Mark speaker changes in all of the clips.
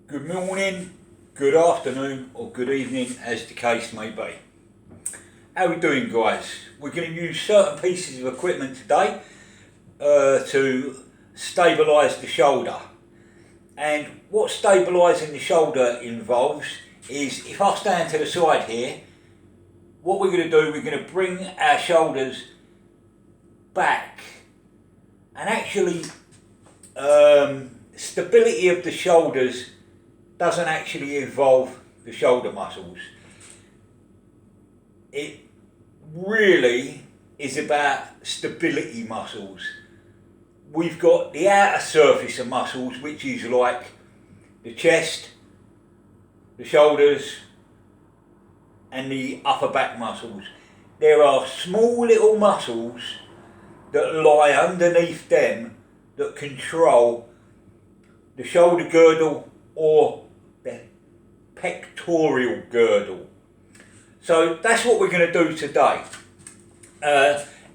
Speaker 1: Good morning, good afternoon or good evening as the case may be. How are we doing, guys? We're going to use certain pieces of equipment today to stabilise the shoulder. And what stabilising the shoulder involves is, if I stand to the side here, what we're going to do, we're going to bring our shoulders back, and actually stability of the shoulders doesn't actually involve the shoulder muscles. It really is about stability muscles. We've got the outer surface of muscles, which is like the chest, the shoulders and the upper back muscles. There are small little muscles that lie underneath them that control the shoulder girdle or the pectoral girdle. So that's what we're going to do today.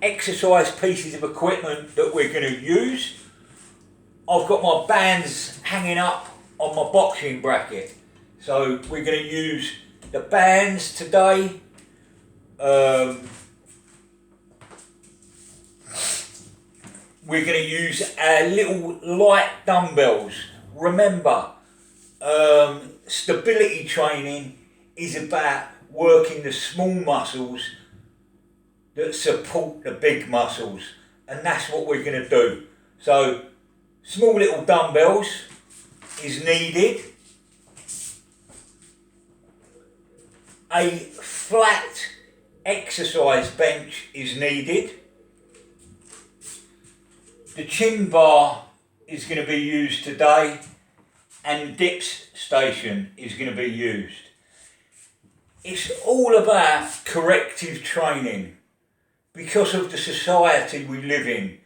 Speaker 1: Exercise pieces of equipment that we're going to use. I've got my bands hanging up on my boxing bracket. So we're going to use the bands today. We're going to use our little light dumbbells. Remember, stability training is about working the small muscles that support the big muscles, and that's what we're going to do. So small little dumbbells is needed. A flat exercise bench is needed. The chin bar is going to be used today, and the dips station is going to be used. It's all about corrective training because of the society we live in.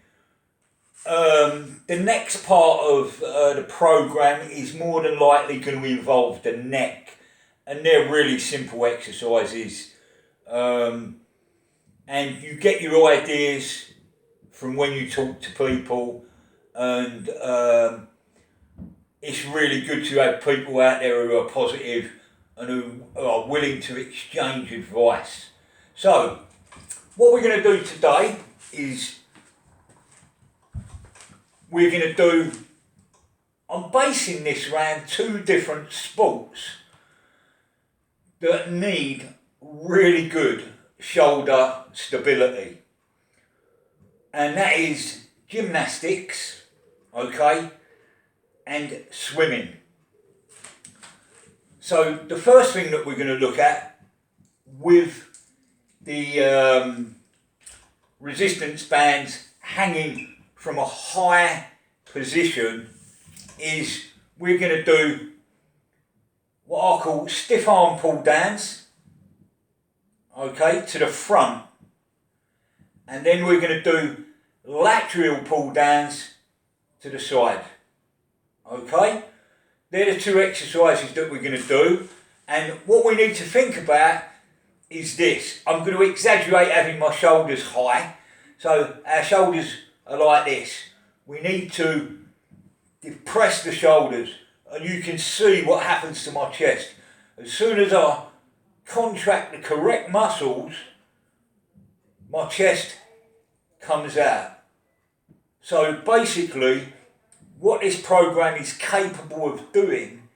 Speaker 1: The next part of the program is more than likely going to involve the neck, and they're really simple exercises. And you get your ideas from when you talk to people, and it's really good to have people out there who are positive and who are willing to exchange advice. So what we're going to do today is I'm basing this around two different sports that need really good shoulder stability, and that is gymnastics, okay, and swimming. So the first thing that we're going to look at with the resistance bands hanging from a high position is we're going to do what I call stiff arm pull downs, okay, to the front, and then we're going to do lateral pull downs to the side, okay. They're the two exercises that we're going to do, and what we need to think about is this. I'm going to exaggerate having my shoulders high, so our shoulders are like this. We need to depress the shoulders, and you can see what happens to my chest. As soon as I contract the correct muscles, my chest comes out. So basically, what this program is capable of doing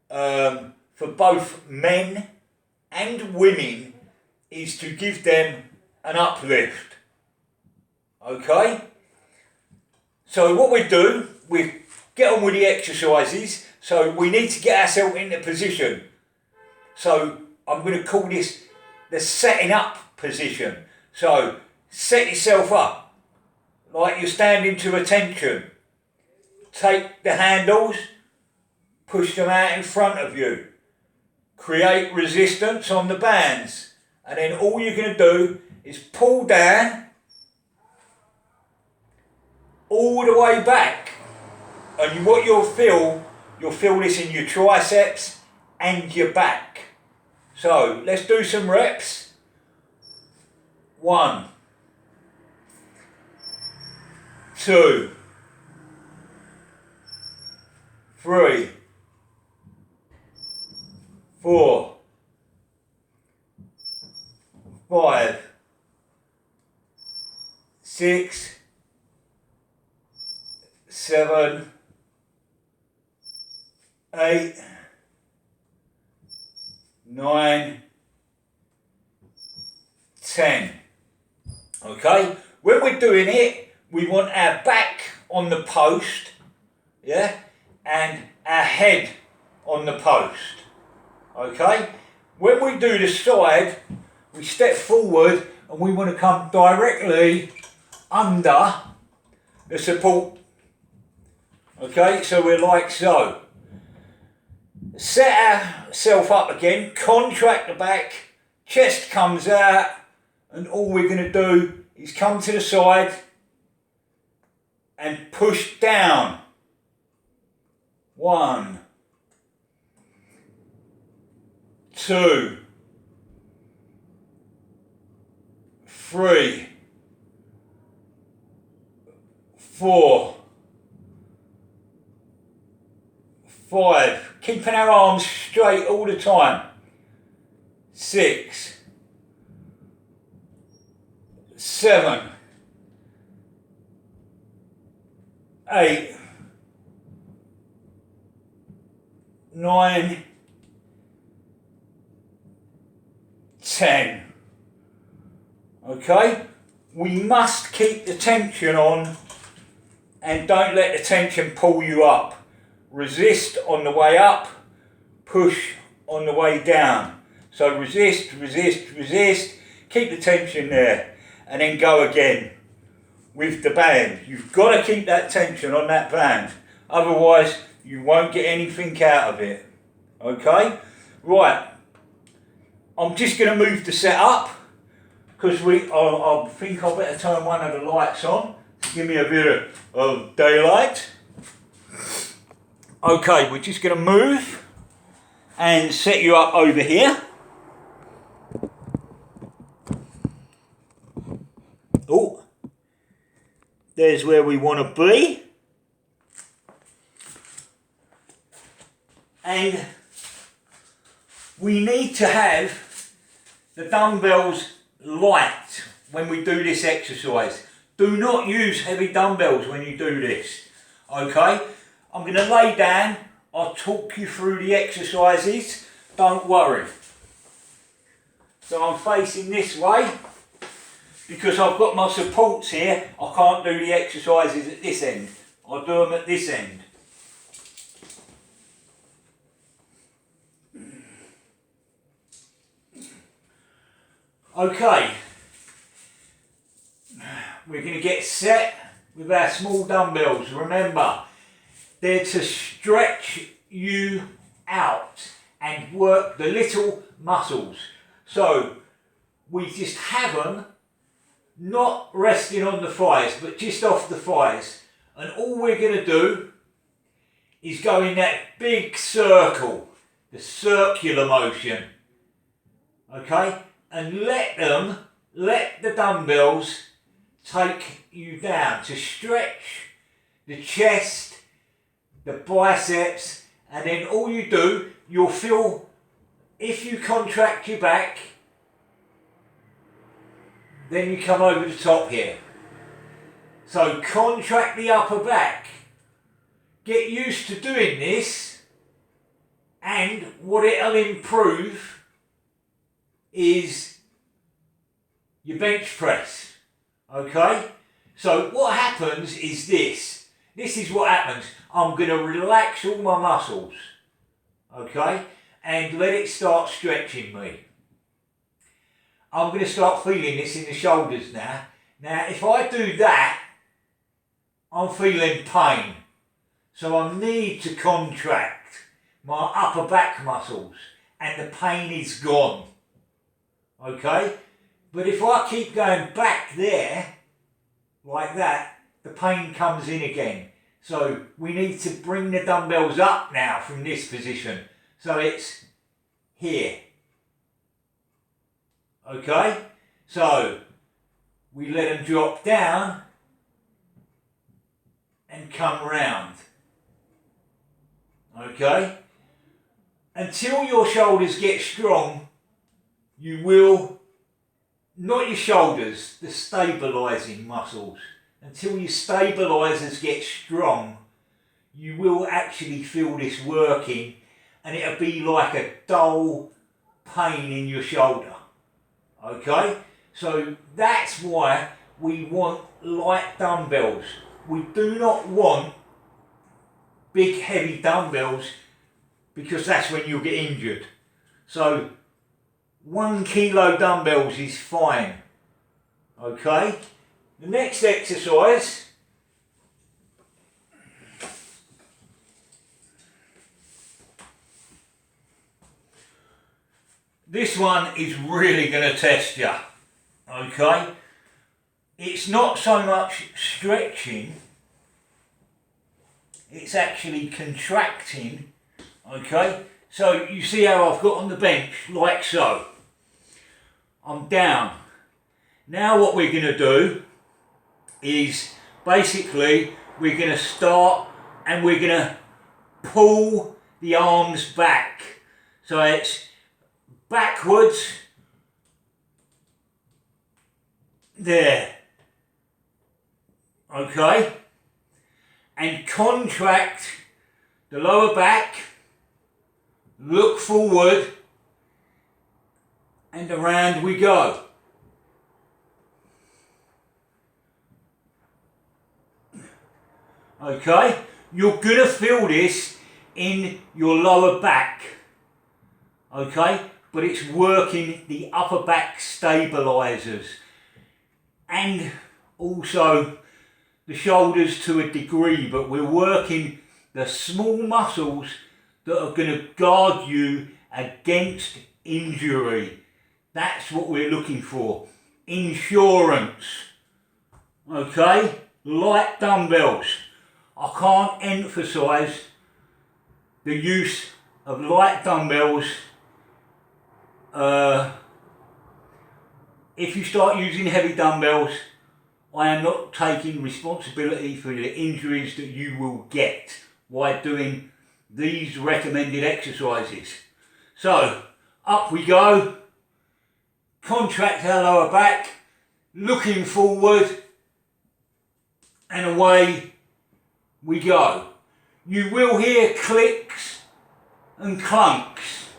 Speaker 1: for both men and women is to give them an uplift. Okay? So what we do, we get on with the exercises. So we need to get ourselves into position. So I'm going to call this the setting up position. So set yourself up like you're standing to attention. Take the handles, push them out in front of you. Create resistance on the bands. And then all you're going to do is pull down all the way back. And what you'll feel this in your triceps and your back. So let's do some reps. 1, 2, 3, 4, 5, 6, 7, 8, 9, 10. Okay, when we're doing it, we want our back on the post, yeah, and our head on the post. Okay, when we do the side, we step forward and we want to come directly under the support. Okay, so we're like so. Set ourselves up again, contract the back, chest comes out, and all we're going to do is come to the side and push down. 1, 2, 3, 4, 5. Keeping our arms straight all the time. 6, 7, 8, 9, 10. Okay, we must keep the tension on and don't let the tension pull you up. Resist on the way up, push on the way down. So resist, resist, resist, keep the tension there and then go again with the band. You've got to keep that tension on that band, otherwise you won't get anything out of it. Okay, right, I'm just going to move the set up because I think I better turn one of the lights on to give me a bit of daylight. Okay, we're just going to move and set you up over here. Oh, there's where we want to be. And we need to have the dumbbells light when we do this exercise. Do not use heavy dumbbells when you do this. Okay, I'm going to lay down. I'll talk you through the exercises. Don't worry. So I'm facing this way because I've got my supports here. I can't do the exercises at this end. I'll do them at this end. Okay, we're going to get set with our small dumbbells. Remember, they're to stretch you out and work the little muscles. So we just have them not resting on the thighs, but just off the thighs. And all we're going to do is go in that big circle, the circular motion. Okay? And let the dumbbells take you down to stretch the chest, the biceps, and then all you do, you'll feel, if you contract your back, then you come over the top here. So contract the upper back. Get used to doing this, and what it'll improve is your bench press. Okay? So what happens is this. This is what happens. I'm going to relax all my muscles. Okay? And let it start stretching me. I'm going to start feeling this in the shoulders now. Now, if I do that, I'm feeling pain. So I need to contract my upper back muscles and the pain is gone. Okay? But if I keep going back there, like that, the pain comes in again. So we need to bring the dumbbells up now from this position. So it's here. Okay? So we let them drop down and come round. Okay? until your shoulders get strong, you will, not your shoulders, the stabilising muscles, until your stabilisers get strong, you will actually feel this working, and it'll be like a dull pain in your shoulder. Okay, so that's why we want light dumbbells. We do not want big heavy dumbbells, because that's when you'll get injured. So 1 kilo dumbbells is fine. Okay, the next exercise, this one is really going to test you. Okay, it's not so much stretching, it's actually contracting. Okay, so you see how I've got on the bench, like so. I'm down. Now what we're going to do is basically we're going to start and we're going to pull the arms back. So it's backwards, there. Okay, and contract the lower back, look forward, and around we go. Okay, you're going to feel this in your lower back. Okay, but it's working the upper back stabilisers and also the shoulders to a degree, but we're working the small muscles that are going to guard you against injury. That's what we're looking for. Insurance. Okay? Light dumbbells. I can't emphasise the use of light dumbbells. If you start using heavy dumbbells, I am not taking responsibility for the injuries that you will get while doing these recommended exercises. So, up we go, contract our lower back, looking forward, and away we go. You will hear clicks and clunks,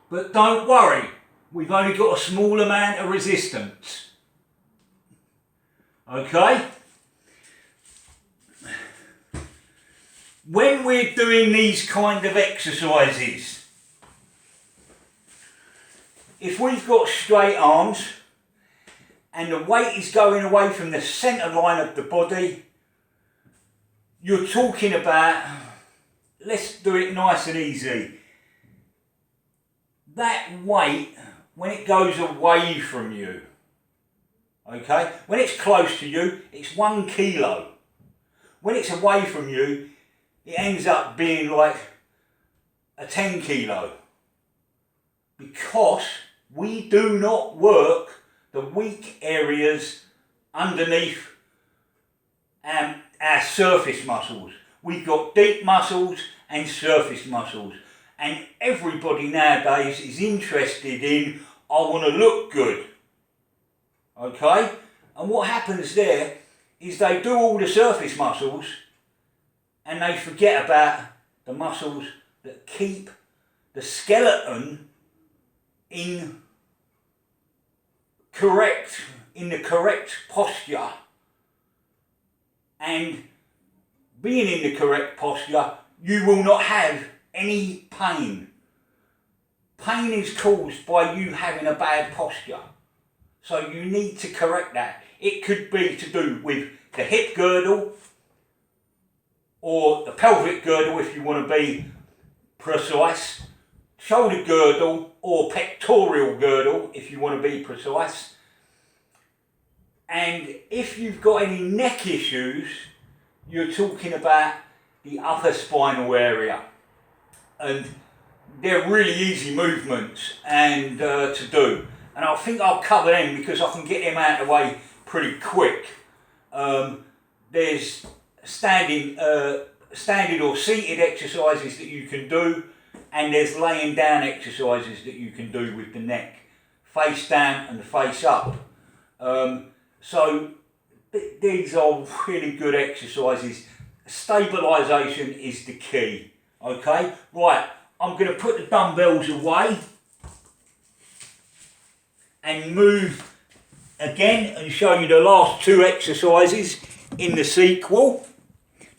Speaker 1: but don't worry, we've only got a small amount of resistance. Okay? When we're doing these kind of exercises, if we've got straight arms and the weight is going away from the centre line of the body, you're talking about, let's do it nice and easy, that weight, when it goes away from you, okay, when it's close to you, it's 1 kilo. When it's away from you, it ends up being like a 10 kilo. Because we do not work the weak areas underneath our surface muscles. We've got deep muscles and surface muscles. And everybody nowadays is interested in, I want to look good. Okay? And what happens there is they do all the surface muscles and they forget about the muscles that keep the skeleton in the correct posture. And being in the correct posture, you will not have any pain. Pain is caused by you having a bad posture. So you need to correct that. It could be to do with the hip girdle or the pelvic girdle if you want to be precise, shoulder girdle or pectoral girdle if you want to be precise. And if you've got any neck issues, you're talking about the upper spinal area. And they're really easy movements and to do. And I think I'll cover them because I can get them out of the way pretty quick. There's standing or seated exercises that you can do. and there's laying down exercises that you can do with the neck, face down and face up. So these are really good exercises. Stabilisation is the key. Okay, right, I'm going to put the dumbbells away and move again and show you the last two exercises in the sequel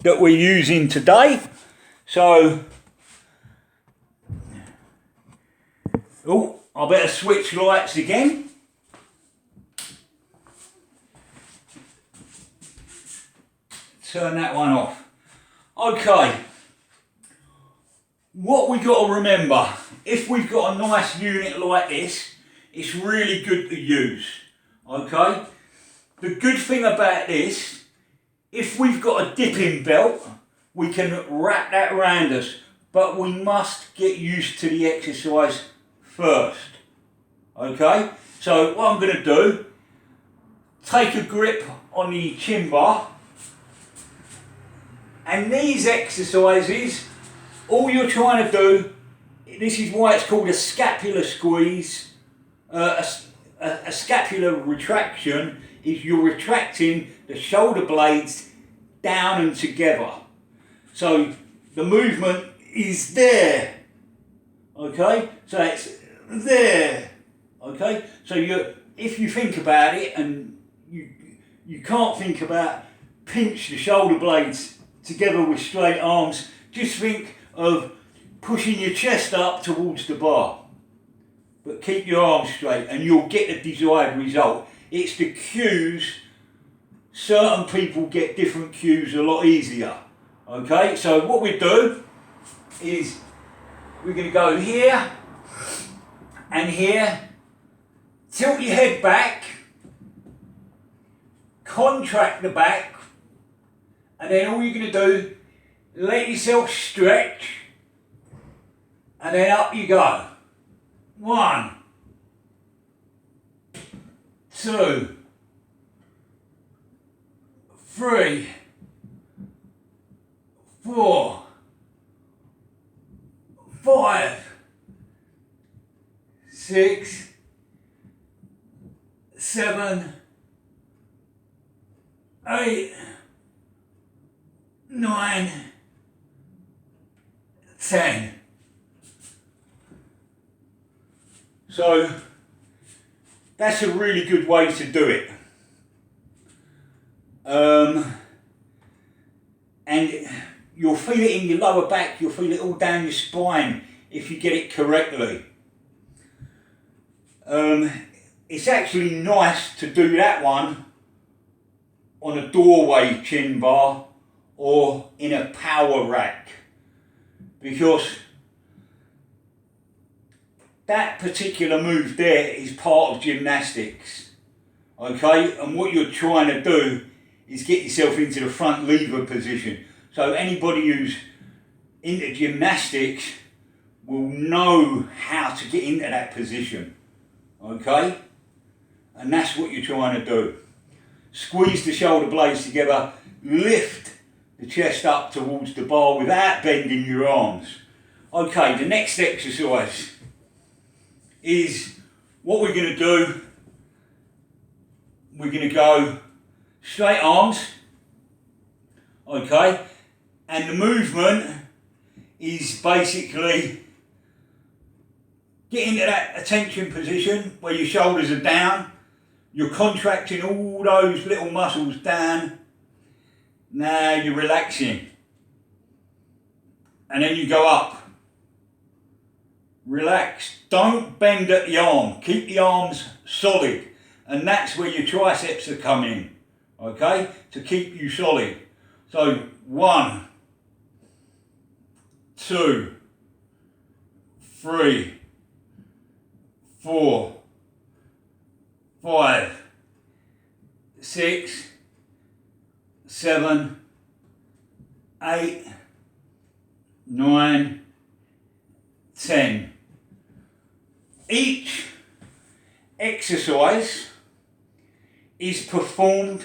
Speaker 1: that we're using today. So, oh, I better switch lights again. Turn that one off. Okay, what we got to remember, if we've got a nice unit like this, it's really good to use. Okay, the good thing about this, if we've got a dipping belt, we can wrap that around us, but we must get used to the exercise first. Okay, so what I'm going to do, take a grip on the chin bar, and these exercises, all you're trying to do, this is why it's called a scapular squeeze, a scapular retraction, is you're retracting the shoulder blades down and together. So the movement is there, okay? So it's there, okay? So if you think about it, and you can't think about pinch the shoulder blades together with straight arms, just think of pushing your chest up towards the bar. But keep your arms straight and you'll get the desired result. It's the cues. Certain people get different cues a lot easier. Okay, so what we do is we're going to go here and here. Tilt your head back. Contract the back. And then all you're going to do, let yourself stretch. And then up you go. 1, 2, 3, 4, 5, 6, 7, 8, 9, 10. So that's a really good way to do it. And you'll feel it in your lower back, you'll feel it all down your spine if you get it correctly. It's actually nice to do that one on a doorway chin bar or in a power rack, because that particular move there is part of gymnastics, okay? And what you're trying to do is get yourself into the front lever position. So anybody who's into gymnastics will know how to get into that position, okay? And that's what you're trying to do. Squeeze the shoulder blades together, lift the chest up towards the bar without bending your arms. Okay, the next exercise is what we're going to do. We're going to go straight arms, okay, and the movement is basically get into that attention position where your shoulders are down, you're contracting all those little muscles down, now you're relaxing, and then you go up. Relax, don't bend at the arm, keep the arms solid, and that's where your triceps are coming, okay, to keep you solid. So 1, 2, 3, 4, 5, 6, 7, 8, 9, 10. Each exercise is performed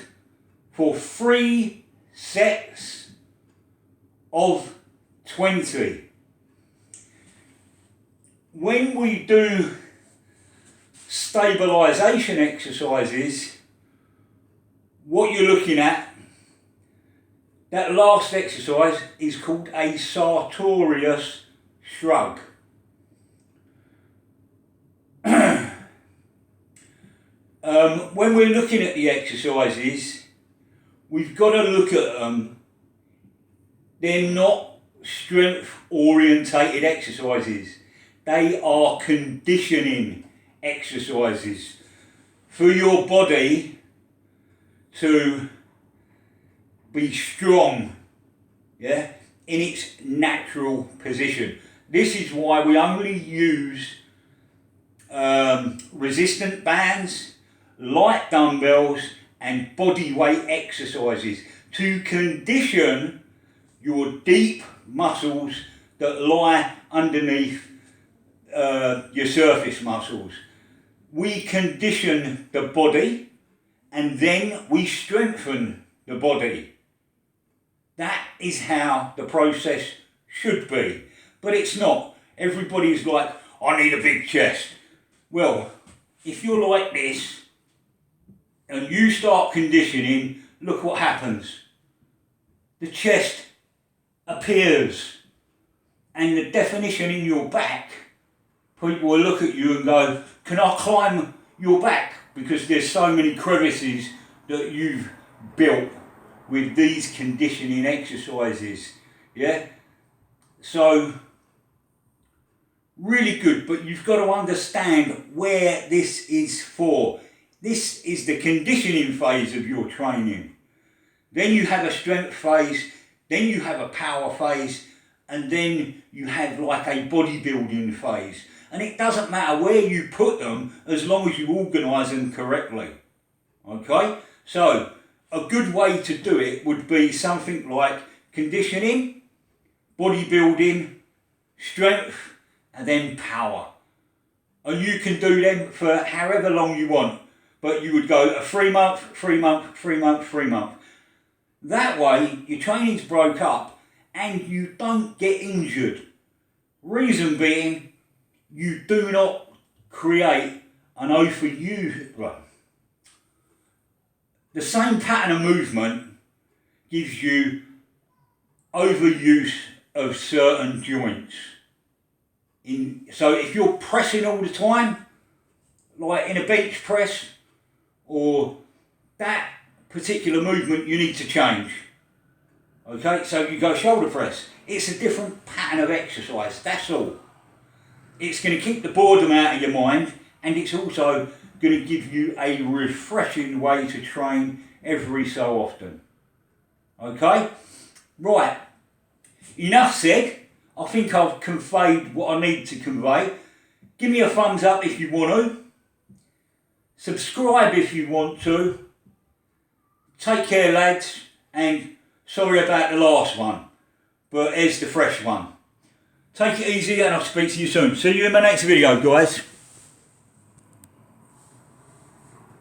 Speaker 1: for 3 sets of 20. when we do stabilisation exercises, what you're looking at, that last exercise is called a sartorius shrug. When we're looking at the exercises, we've got to look at them. They're not strength orientated exercises. They are conditioning exercises for your body to be strong, yeah, in its natural position. This is why we only use resistant bands, light dumbbells and body weight exercises to condition your deep muscles that lie underneath your surface muscles. We condition the body and then we strengthen the body. That is how the process should be, but it's not. Everybody's like, I need a big chest. Well, if you're like this and you start conditioning, look what happens. The chest appears, and the definition in your back, people will look at you and go, can I climb your back? Because there's so many crevices that you've built with these conditioning exercises, yeah? So, really good, but you've got to understand where this is for. This is the conditioning phase of your training. Then you have a strength phase, then you have a power phase, and then you have like a bodybuilding phase. And it doesn't matter where you put them as long as you organise them correctly. Okay? So, a good way to do it would be something like conditioning, bodybuilding, strength, and then power. And you can do them for however long you want. But you would go a 3 month, 3 month, 3 month, 3 month. That way, your training's broke up and you don't get injured. Reason being, you do not create an overuse. Right. The same pattern of movement gives you overuse of certain joints. So if you're pressing all the time, like in a bench press, or that particular movement you need to change. Okay, so you go shoulder press. It's a different pattern of exercise, that's all. It's going to keep the boredom out of your mind, and it's also going to give you a refreshing way to train every so often. Okay, right, enough said. I think I've conveyed what I need to convey. Give me a thumbs up if you want to. Subscribe if you want to. Take care, lads, and sorry about the last one, but here's the fresh one. Take it easy and I'll speak to you soon. See you in my next video, guys.